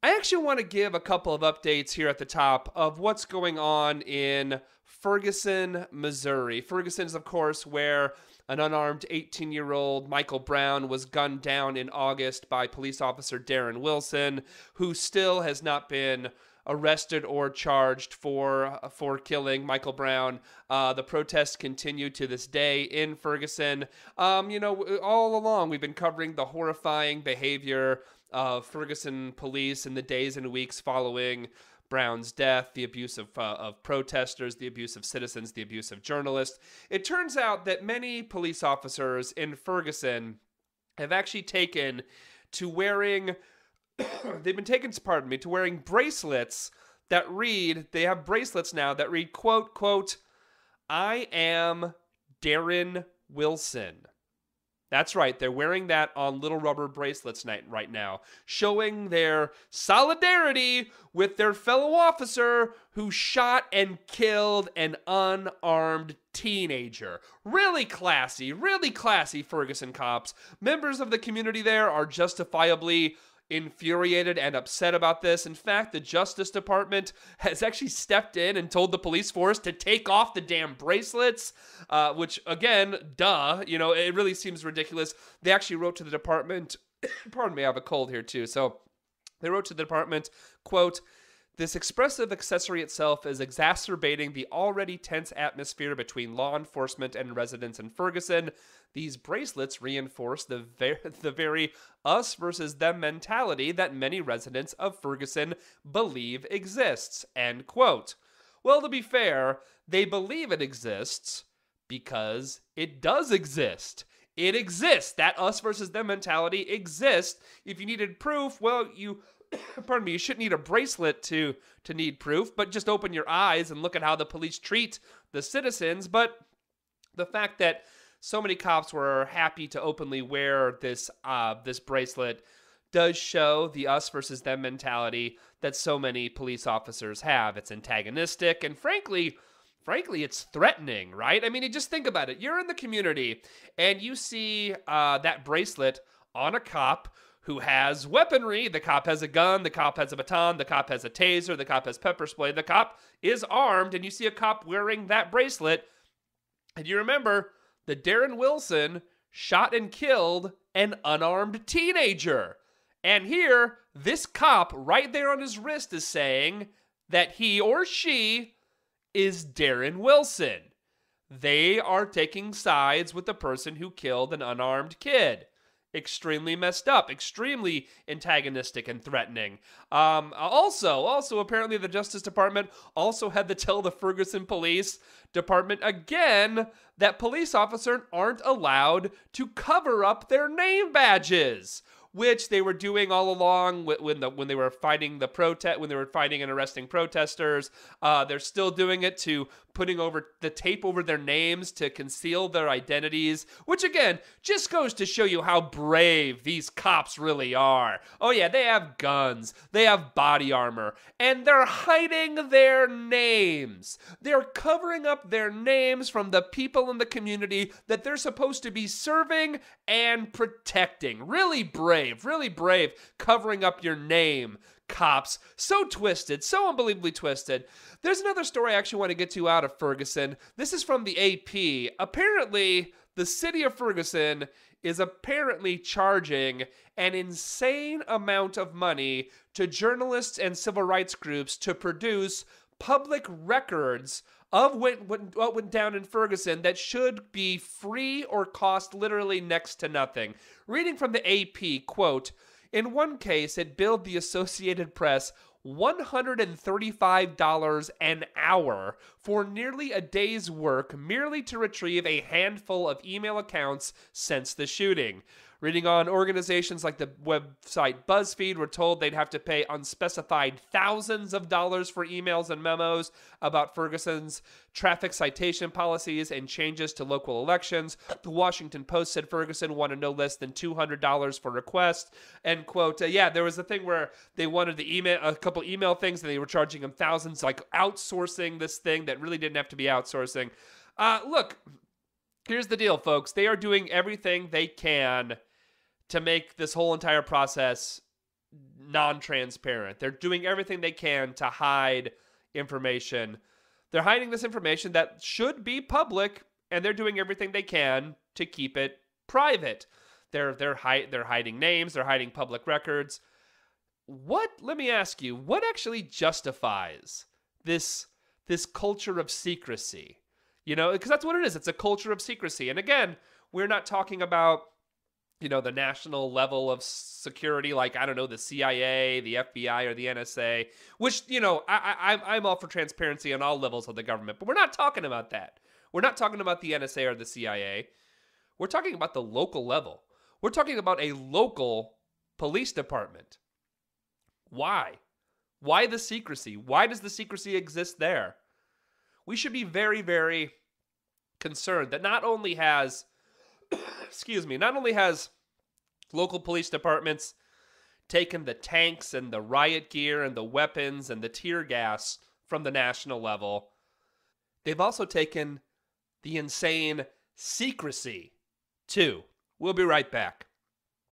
I actually want to give a couple of updates here at the top of what's going on in Ferguson, Missouri. Ferguson is, of course, where an unarmed 18-year-old Michael Brown was gunned down in August by police officer Darren Wilson, who still has not been arrested or charged for killing Michael Brown. The protests continue to this day in Ferguson. All along we've been covering the horrifying behavior of Ferguson police in the days and weeks following Brown's death, the abuse of protesters, the abuse of citizens, the abuse of journalists. It turns out that many police officers in Ferguson have actually taken to wearing to wearing bracelets that read, they have bracelets now that read, quote, "I am Darren Wilson." That's right, they're wearing that on little rubber bracelets right now, showing their solidarity with their fellow officer who shot and killed an unarmed teenager. Really classy Ferguson cops. Members of the community there are justifiably infuriated and upset about this. In fact, the Justice Department has actually stepped in and told the police force to take off the damn bracelets, which, again, it really seems ridiculous. They actually wrote to the department, pardon me, I have a cold here too, so they wrote to the department, quote, "This expressive accessory itself is exacerbating the already tense atmosphere between law enforcement and residents in Ferguson. These bracelets reinforce the very us versus them mentality that many residents of Ferguson believe exists." End quote. Well, to be fair, they believe it exists because it does exist. It exists. That us versus them mentality exists. If you needed proof, well, you shouldn't need a bracelet to need proof, but just open your eyes and look at how the police treat the citizens. But the fact that so many cops were happy to openly wear this bracelet does show the us versus them mentality that so many police officers have. It's antagonistic, and frankly, it's threatening, right? I mean, you just think about it. You're in the community, and you see that bracelet on a cop who has weaponry. The cop has a gun, the cop has a baton, the cop has a taser, the cop has pepper spray, the cop is armed, and you see a cop wearing that bracelet, and you remember that Darren Wilson shot and killed an unarmed teenager. And here, this cop right there on his wrist is saying that he or she is Darren Wilson. They are taking sides with the person who killed an unarmed kid. Extremely messed up, extremely antagonistic and threatening. Also, apparently the Justice Department also had to tell the Ferguson Police Department again that police officers aren't allowed to cover up their name badges, which they were doing all along when they were fighting when they were fighting and arresting protesters. They're still doing it to putting over the tape over their names to conceal their identities, which again just goes to show you how brave these cops really are. Oh yeah, they have guns, they have body armor, and they're hiding their names. They're covering up their names from the people in the community that they're supposed to be serving and protecting. Really brave, covering up your name, cops. So twisted, so unbelievably twisted. There's another story I actually want to get to out of Ferguson. This is from the AP. Apparently, the city of Ferguson is apparently charging an insane amount of money to journalists and civil rights groups to produce public records of what went down in Ferguson that should be free or cost literally next to nothing. Reading from the AP, quote, "In one case, it billed the Associated Press $135 an hour for nearly a day's work merely to retrieve a handful of email accounts since the shooting. Reading on, organizations like the website BuzzFeed were told they'd have to pay unspecified thousands of dollars for emails and memos about Ferguson's traffic citation policies and changes to local elections. The Washington Post said Ferguson wanted no less than $200 for requests." End quote. There was a thing where they wanted a couple email things, and they were charging them thousands, like outsourcing this thing that really didn't have to be outsourcing. Look, here's the deal, folks. They are doing everything they can to make this whole entire process non-transparent. They're doing everything they can to hide information. They're hiding this information that should be public, and they're doing everything they can to keep it private. They're hiding names, they're hiding public records. Let me ask you, what actually justifies this culture of secrecy? Because that's what it is. It's a culture of secrecy. And again, we're not talking about, the national level of security, like, I don't know, the CIA, the FBI, or the NSA, which, I'm all for transparency on all levels of the government, but we're not talking about that. We're not talking about the NSA or the CIA. We're talking about the local level. We're talking about a local police department. Why? Why the secrecy? Why does the secrecy exist there? We should be very, very concerned that not only has local police departments taken the tanks and the riot gear and the weapons and the tear gas from the national level, they've also taken the insane secrecy too. We'll be right back.